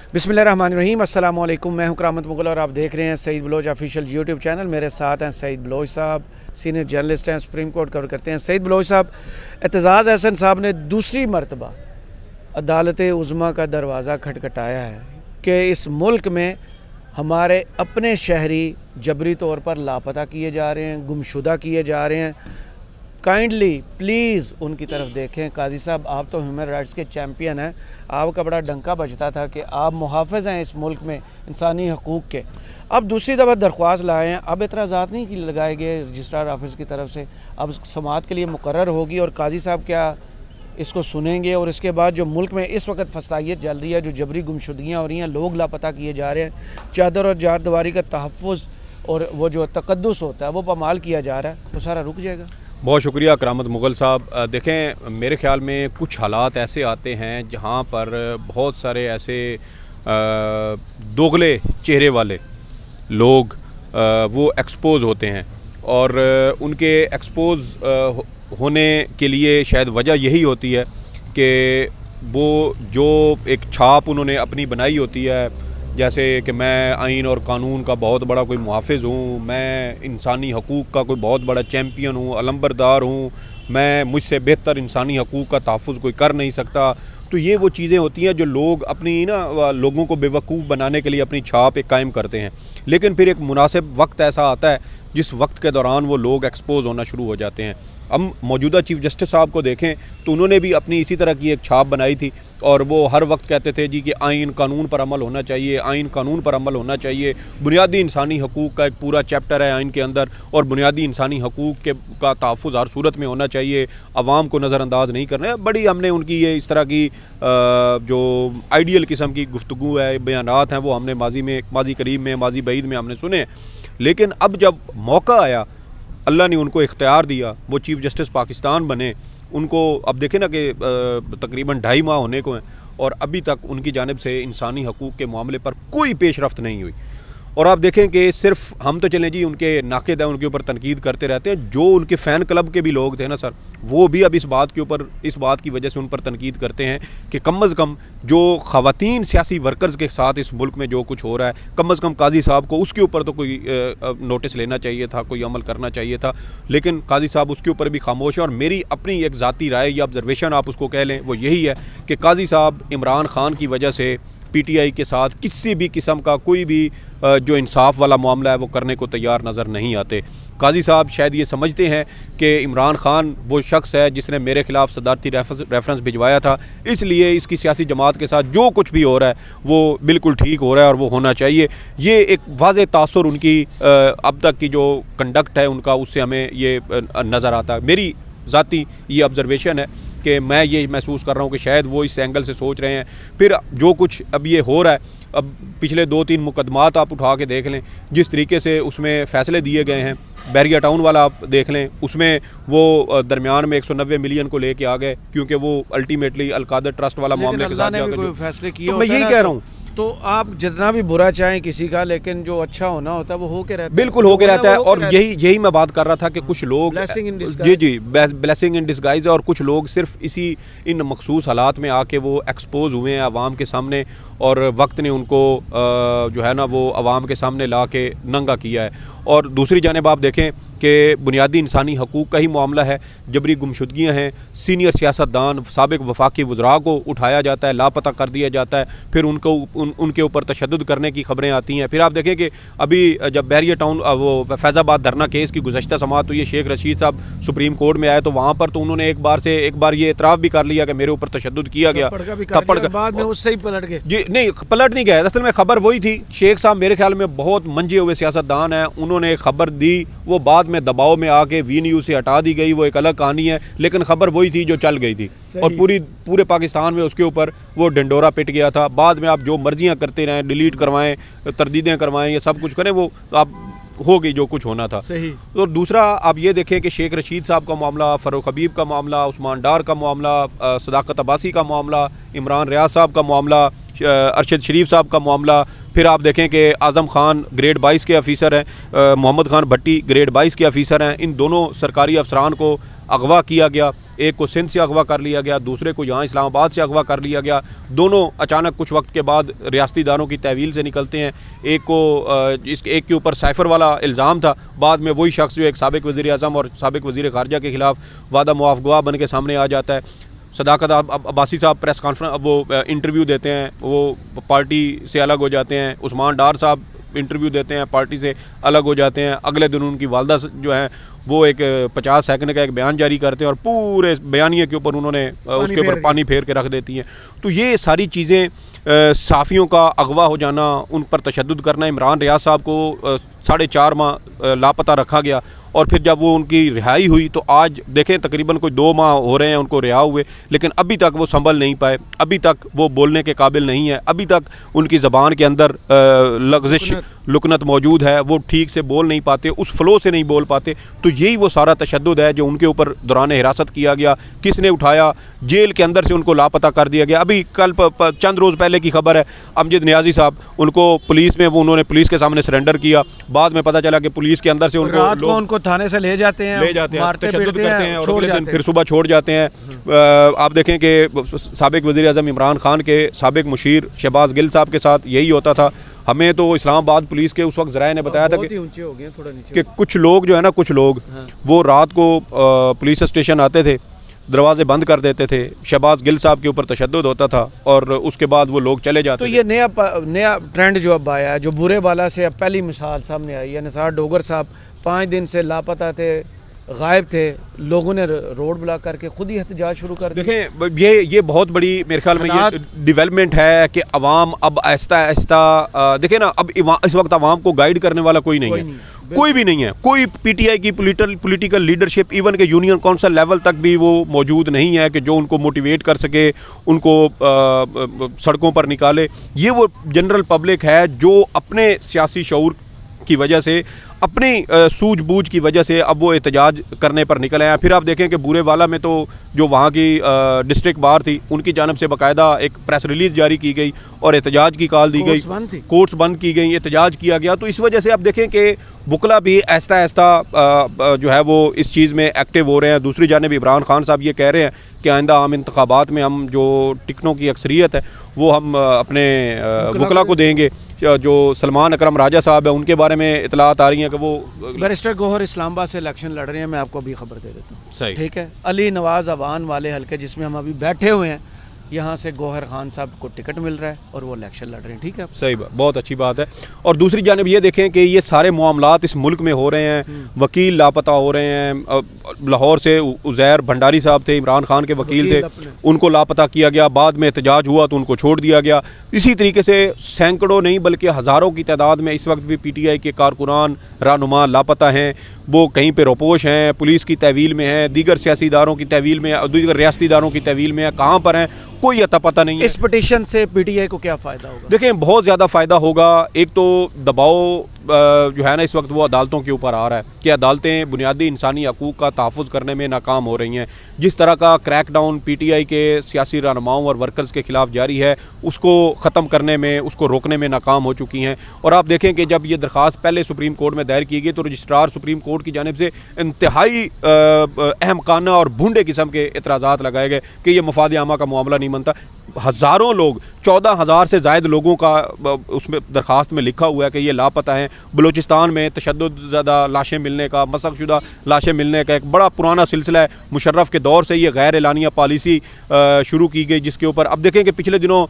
बिस्मिल्लाहिर्रहमानिर्रहीम। अस्सलाम वालेकुम। मैं हूं करामत मुगल और आप देख रहे हैं Saeed Baloch official YouTube channel. मेरे साथ हैं सईद बलोच साहब, सीनियर जर्नलिस्ट हैं, सुप्रीम कोर्ट कवर करते हैं। सईद बलोच साहब, एतजाज़ अहसन साहब ने दूसरी मरतबा अदालत उज़्मा का दरवाज़ा खटखटाया है कि इस मुल्क में हमारे अपने शहरी जबरी तौर पर लापता किए जा रहे हैं, गुमशुदा किए जा रहे हैं। काइंडली प्लीज़ उनकी तरफ देखें। काजी साहब, आप तो ह्यूमन राइट्स के चैम्पियन हैं, आपका बड़ा डंका बजता था कि आप मुहाफ़िज़ हैं इस मुल्क में इंसानी हकूक़ के। अब दूसरी दफ़ा दरख्वास्त लाए हैं, अब एतराज़ात नहीं लगाए गए रजिस्ट्रार ऑफिस की तरफ से, अब समाअत के लिए मुकर्रर होगी और काजी साहब क्या इसको सुनेंगे? और इसके बाद जो मुल्क में इस वक्त फसादियत चल रही है, जो जबरी गुमशुदगियाँ हो रही हैं, लोग लापता किए जा रहे हैं, चादर और चारदीवारी का तहफ़्फ़ुज़ और वो जो तक़द्दुस होता है वो पामाल किया जा रहा है, वो सारा रुक जाएगा। बहुत शुक्रिया करामत मुगल साहब। देखें, मेरे ख़्याल में कुछ हालात ऐसे आते हैं जहाँ पर बहुत सारे ऐसे दोगले चेहरे वाले लोग वो एक्सपोज़ होते हैं और उनके एक्सपोज़ होने के लिए शायद वजह यही होती है कि वो जो एक छाप उन्होंने अपनी बनाई होती है, जैसे कि मैं आइन और कानून का बहुत बड़ा कोई मुहाफ़िज़ हूँ, मैं इंसानी हकूक़ का कोई बहुत बड़ा चैम्पियन हूँ, अलंबरदार हूँ, मैं मुझसे बेहतर इंसानी हकूक़ का तहफ़्फ़ुज़ कोई कर नहीं सकता। तो ये वो चीज़ें होती हैं जो लोग अपनी लोगों को बेवकूफ़ बनाने के लिए अपनी छाप एक कायम करते हैं। लेकिन फिर एक मुनासिब वक्त ऐसा आता है जिस वक्त के दौरान वो लोग एक्सपोज़ होना शुरू हो जाते हैं। हम मौजूदा चीफ़ जस्टिस साहब को देखें तो उन्होंने भी अपनी इसी तरह की एक छाप बनाई थी और वो हर वक्त कहते थे जी कि आइन कानून पर अमल होना चाहिए, आइन कानून पर अमल होना चाहिए। बुनियादी इंसानी हकूक़ का एक पूरा चैप्टर है आइन के अंदर और बुनियादी इंसानी हकूक़ के का तहफ़्फ़ुज़ हर सूरत में होना चाहिए, आवाम को नज़रअंदाज नहीं करना है। बड़ी हमने उनकी ये इस तरह की जो आइडियल किस्म की गुफ्तगू है, बयानात हैं, वो हमने माजी करीब में, माजी बईद में हमने सुने। लेकिन अब जब मौका आया, अल्लाह ने उनको इख्तियार दिया, वो चीफ़ जस्टिस पाकिस्तान बने, उनको अब देखें ना कि तकरीबन 2.5 माह होने को हैं और अभी तक उनकी जानिब से इंसानी हकूक़ के मामले पर कोई पेशरफ्त नहीं हुई। और आप देखें कि सिर्फ हम तो चलें जी उनके नाक़िद हैं, उनके ऊपर तनकीद करते रहते हैं, जो उनके फ़ैन क्लब के भी लोग थे ना सर, वो भी अब इस बात की वजह से उन पर तनकीद करते हैं कि कम अज़ कम जो ख़वातीन सियासी वर्कर्स के साथ इस मुल्क में जो कुछ हो रहा है, कम अज़ कम काजी साहब को उसके ऊपर तो कोई नोटिस लेना चाहिए था, कोई अमल करना चाहिए था। लेकिन काजी साहब उसके ऊपर भी खामोश है। और मेरी अपनी एक ज़ाती राय या ऑब्जर्वेशन आप उसको कह लें, वो यही है कि काजी साहब इमरान ख़ान की वजह से PTI के साथ किसी भी किस्म का कोई भी जो इंसाफ वाला मामला है वो करने को तैयार नज़र नहीं आते। काजी साहब शायद ये समझते हैं कि इमरान ख़ान वो शख्स है जिसने मेरे ख़िलाफ़ सदारती रेफरेंस भिजवाया था, इसलिए इसकी सियासी जमात के साथ जो कुछ भी हो रहा है वो बिल्कुल ठीक हो रहा है और वो होना चाहिए। ये एक वाज़ेह तासुर उनकी अब तक की जो कंडक्ट है उनका, उससे हमें ये नज़र आता है। मेरी ज़ाती ये ऑब्ज़र्वेशन है कि मैं ये महसूस कर रहा हूँ कि शायद वो इस एंगल से सोच रहे हैं। फिर जो कुछ अब ये हो रहा है, अब पिछले 2-3 मुकदमात आप उठा के देख लें, जिस तरीके से उसमें फ़ैसले दिए गए हैं। बैरिया टाउन वाला आप देख लें, उसमें वो दरमियान में 190 मिलियन को लेके आ गए क्योंकि वो अल्टीमेटली अलकादर ट्रस्ट वाला मामले के साथ फैसले किए। मैं यही कह रहा हूँ, तो आप जितना भी बुरा चाहें किसी का, लेकिन जो अच्छा होना होता है वो हो के रहता है, बिल्कुल हो के रहता है। और यही मैं बात कर रहा था कि कुछ लोग ब्लेसिंग इन डिस्गाइज और कुछ लोग सिर्फ इन मखसूस हालात में आके वो एक्सपोज हुए हैं आवाम के सामने और वक्त ने उनको जो है ना वो आवाम के सामने ला के नंगा किया है। और दूसरी जानिब आप देखें कि बुनियादी इंसानी हकूक़ का ही मामला है, जबरी गुमशुदगियाँ हैं, सीनियर सियासतदान साबिक़ वफाकी वज़रा को उठाया जाता है, लापता कर दिया जाता है, फिर उनके ऊपर तशद्दुद करने की ख़बरें आती हैं। फिर आप देखें कि अभी जब बैरिया टाउन वो फैज़ाबाद धरना केस की गुज़श्ता समाअत हुई है, शेख रशीद साहब सुप्रीम कोर्ट में आए तो वहाँ पर तो उन्होंने एक बार ये एतराफ़ भी कर लिया कि मेरे ऊपर तशद्दुद किया गया, बाद में उससे ही पलट गए। जी नहीं, पलट नहीं गए, असल में खबर वही थी। शेख साहब मेरे ख्याल में बहुत मंजे हुए सियासतदान हैं, उन्होंने खबर दी, वो बाद में दबाव में आके वी न्यूज़ से हटा दी गई, वो एक अलग कहानी है, लेकिन खबर वही थी जो चल गई थी और पूरे पाकिस्तान में उसके ऊपर वो डंडोरा पिट गया था। बाद में आप जो मर्जियाँ करते रहें, डिलीट करवाएं, तरदीदें करवाएं, ये सब कुछ करें, वो आप हो गई जो कुछ होना था। सही। तो दूसरा आप ये देखें कि शेख रशीद साहब का मामला, फ़ारूक हबीब का मामला, उस्मान डार का मामला, सदाकत अब्बासी का मामला, इमरान रियाज साहब का मामला, अरशद शरीफ साहब का मामला, फिर आप देखें कि आज़म खान ग्रेड 22 के अफीसर हैं, मोहम्मद खान भट्टी ग्रेड 22 के अफीसर हैं। इन दोनों सरकारी अफसरान को अगवा किया गया, एक को सिंध से अगवा कर लिया गया, दूसरे को यहाँ इस्लामाबाद से अगवा कर लिया गया। दोनों अचानक कुछ वक्त के बाद रियासती इदारों की तहवील से निकलते हैं। एक के ऊपर साइफ़र वाला इल्ज़ाम था, बाद में वही शख्स जो एक साबिक़ वज़ीर आज़म और साबिक़ वज़ीर ख़ारजा के ख़िलाफ़ वादा मुआफ़ गवाह बन के सामने आ जाता है। सदाकत अब्बासी साहब प्रेस कॉन्फ्रेंस वो इंटरव्यू देते हैं, वो पार्टी से अलग हो जाते हैं। उस्मान डार साहब इंटरव्यू देते हैं, पार्टी से अलग हो जाते हैं। अगले दिन उनकी वालदा जो है वो एक 50 सेकंड का एक बयान जारी करते हैं और पूरे बयानिए के ऊपर उन्होंने उसके ऊपर पानी फेर के रख देती हैं। तो ये सारी चीज़ें, साफ़ियों का अगवा हो जाना, उन पर तशद्दुद करना। इमरान रियाज साहब को 4.5 माह लापता रखा गया और फिर जब वो उनकी रिहाई हुई तो आज देखें तकरीबन कोई 2 माह हो रहे हैं उनको रिहा हुए, लेकिन अभी तक वो संभल नहीं पाए, अभी तक वो बोलने के काबिल नहीं है, अभी तक उनकी ज़बान के अंदर लग़ज़िश लुकनत मौजूद है, वो ठीक से बोल नहीं पाते, उस फ़्लो से नहीं बोल पाते। तो यही वो सारा तशद्दुद है जो उनके ऊपर दौरान हिरासत किया गया। किसने उठाया? जेल के अंदर से उनको लापता कर दिया गया। अभी कल चंद रोज़ पहले की खबर है, अमजद नियाज़ी साहब, उनको पुलिस में उन्होंने पुलिस के सामने सरेंडर किया। बाद में पता चला कि पुलिस के अंदर से उनको थाने से ले जाते हैं, तशद्दुद करते हैं और अगले दिन फिर सुबह छोड़ जाते हैं। आप देखें कि साबिक़ वज़ीर आज़म इमरान खान के साबिक़ मुशीर शहबाज गिल साहब के साथ यही होता था। हमें तो इस्लामाबाद पुलिस के उस वक्त ज़राए ने बताया था कि कुछ लोग जो है ना, कुछ लोग वो रात को पुलिस स्टेशन आते थे, दरवाजे बंद कर देते थे, शहबाज गिल साहब के ऊपर तशद्दुद होता था और उसके बाद वो लोग चले जाते थे। तो ये नया ट्रेंड जो अब आया है, जो बुरे वाला से अब पहली मिसाल सामने आई है। निसार डोगर साहब 5 दिन से लापता थे, गायब थे, लोगों ने रोड ब्लॉक करके खुद ही एहतजाज शुरू कर दिया। देखें ये बहुत बड़ी मेरे ख्याल में ये डेवलपमेंट है कि अवाम अब आहिस्ता आहिस्ता देखें ना, अब इस वक्त अवाम को गाइड करने वाला कोई नहीं है, कोई भी नहीं है। कोई पीटीआई की पॉलिटिकल लीडरशिप, इवन के यूनियन काउंसिल लेवल तक भी वो मौजूद नहीं है कि जो उनको मोटिवेट कर सके, उनको सड़कों पर निकाले। ये वो जनरल पब्लिक है जो अपने सियासी शऊर की वजह से, अपनी सूझबूझ की वजह से अब वो एहतजाज करने पर निकले हैं। फिर आप देखें कि बूरे वाला में तो जो वहाँ की डिस्ट्रिक्ट बार थी, उनकी जानब से बाकायदा एक प्रेस रिलीज़ जारी की गई और एहतजाज की कॉल दी गई, कोर्ट्स बंद की गई, एहतजाज किया गया। तो इस वजह से आप देखें कि बुकला भी आहिस्ता आहिस्ता जो है वो इस चीज़ में एक्टिव हो रहे हैं। दूसरी जानिब इमरान खान साहब ये कह रहे हैं कि आइंदा आम इंतखाबात में हम जो टिकटों की अक्सरियत है वो हम अपने बुकला को देंगे। जो सलमान अकरम राजा साहब है उनके बारे में इतलात आ रही हैं कि वो बैरिस्टर गौहर इस्लामाबाद से इलेक्शन लड़ रहे हैं। मैं आपको अभी खबर दे देता हूँ, सही ठीक है। अली नवाज़ अवान वाले हल्के जिसमें हम अभी बैठे हुए हैं, यहाँ से गौहर खान साहब को टिकट मिल रहा है और वो इलेक्शन लड़ रहे हैं, ठीक है। सही बात, बहुत अच्छी बात है। और दूसरी जानिब ये देखें कि ये सारे मामलात इस मुल्क में हो रहे हैं, वकील लापता हो रहे हैं। लाहौर से उज़ैर भंडारी साहब थे, इमरान खान के वकील थे, उनको लापता किया गया, बाद में एहतजाज हुआ तो उनको छोड़ दिया गया। इसी तरीके से सैकड़ों नहीं बल्कि हज़ारों की तादाद में इस वक्त भी पीटीआई के कारकुनान रहनुमा लापता हैं। वो कहीं पे रोपोश हैं, पुलिस की तहवील में हैं, दीगर सियासी इदारों की तहवील में, दीगर रियासती इदारों की तहवील में है, कहाँ पर हैं कोई अता पता नहीं है। इस पिटीशन से पीटीआई को क्या फ़ायदा होगा? देखें बहुत ज़्यादा फ़ायदा होगा। एक तो दबाव जो है ना इस वक्त वो अदालतों के ऊपर आ रहा है कि अदालतें बुनियादी इंसानी हकूक़ का तहफ़्फ़ुज़ करने में नाकाम हो रही हैं। जिस तरह का क्रैकडाउन पीटीआई के सियासी रहनुमाओं और वर्कर्स के ख़िलाफ़ जारी है, उसको ख़त्म करने में, उसको रोकने में नाकाम हो चुकी हैं। और आप देखें कि जब ये दरख्वास्त पहले सुप्रीम कोर्ट में दायर की गई तो रजिस्ट्रार सुप्रीम कोर्ट की जानिब से इंतहाई अहमकाना और भूंडे किस्म के एतराज़ात लगाए गए कि ये मफाद आमा का मामला नहीं बनता। हज़ारों लोग, 14,000 से ज़ायद लोगों का उसमें दरख्वास्त में लिखा हुआ है कि ये लापता हैं। बलूचिस्तान में तशद्दुद ज़्यादा लाशें मिलने का, मसकशुदा लाशें मिलने का एक बड़ा पुराना सिलसिला है। मुशर्रफ के दौर से ये गैर एलानिया पॉलिसी शुरू की गई, जिसके ऊपर अब देखें कि पिछले दिनों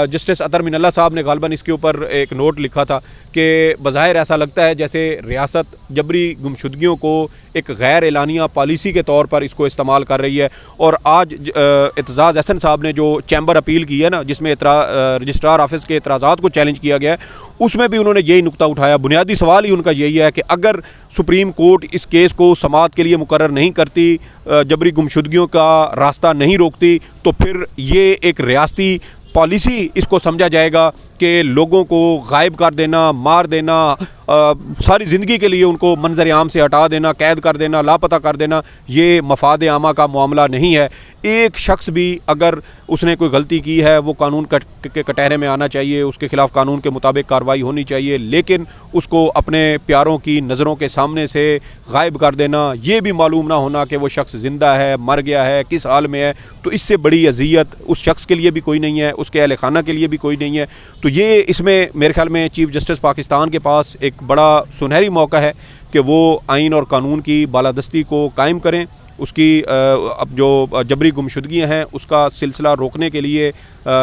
जस्टिस अतर मिनल्ला साहब ने गालबन इसके ऊपर एक नोट लिखा था कि बज़ाहिर ऐसा लगता है जैसे रियासत जबरी गुमशुदगियों को एक गैर एलानिया पॉलिसी के तौर पर इसको इस्तेमाल कर रही है। और आज एतजाज़ हसन साहब ने जो चैम्बर अपील की है ना, जिसमें रजिस्ट्रार ऑफिस के एतराज़ात को चैलेंज किया गया है, उसमें भी उन्होंने यही नुक्ता उठाया। बुनियादी सवाल ही उनका यही है कि अगर सुप्रीम कोर्ट इस केस को समाअत के लिए मुकर्रर नहीं करती, जबरी गुमशुदगियों का रास्ता नहीं रोकती, तो फिर ये एक रियासती पॉलिसी इसको समझा जाएगा कि लोगों को गायब कर देना, मार देना, सारी ज़िंदगी के लिए उनको मंजर आम से हटा देना, कैद कर देना, लापता कर देना, ये मफाद आमा का मामला नहीं है। एक शख्स भी अगर उसने कोई गलती की है वो कानून के कटहरे में आना चाहिए, उसके ख़िलाफ़ कानून के मुताबिक कार्रवाई होनी चाहिए, लेकिन उसको अपने प्यारों की नज़रों के सामने से गायब कर देना, ये भी मालूम ना होना कि वो शख्स ज़िंदा है, मर गया है, किस हाल में है, तो इससे बड़ी अजियत उस शख्स के लिए भी कोई नहीं है, उसके अहल खाना के लिए भी कोई नहीं है। तो ये इसमें मेरे ख्याल में चीफ़ जस्टिस पाकिस्तान के पास एक बड़ा सुनहरी मौका है कि वो आइन और कानून की बालादस्ती को कायम करें, उसकी अब जो जबरी गुमशुदगियाँ हैं उसका सिलसिला रोकने के लिए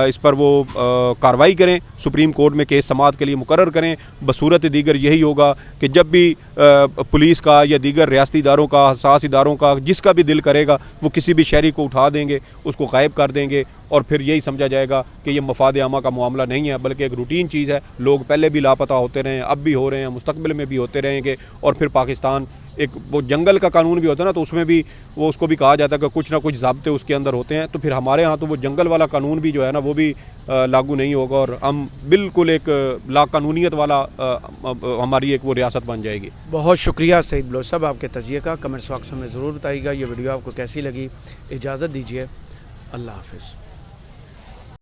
इस पर वो कार्रवाई करें, सुप्रीम कोर्ट में केस समाअत के लिए मुकर्रर करें। बसूरत दीगर यही होगा कि जब भी पुलिस का या दीगर रियासती इदारों का, हसास इदारों का, जिसका भी दिल करेगा वो किसी भी शहरी को उठा देंगे, उसको गायब कर देंगे और फिर यही समझा जाएगा कि ये मफाद आमा का मामला नहीं है, बल्कि एक रूटीन चीज़ है। लोग पहले भी लापता होते रहे हैं, अब भी हो रहे हैं, मुस्तकबिल में भी होते रहेंगे। और फिर पाकिस्तान एक वो जंगल का कानून भी होता है ना, तो उसमें भी वो उसको भी कहा जाता है कि कुछ ना कुछ ज़ाब्ते उसके अंदर होते हैं। तो फिर हमारे यहाँ तो वो जंगल वाला कानून भी जो है ना वो भी लागू नहीं होगा और हम बिल्कुल एक लाकानूनियत वाला हमारी एक वो रियासत बन जाएगी। बहुत शुक्रिया सईद बलोच साहब आपके तजिए का। कमेंट्स बॉक्स में ज़रूर बताइएगा ये वीडियो आपको कैसी लगी। इजाज़त दीजिए, अल्लाह हाफ़िज़।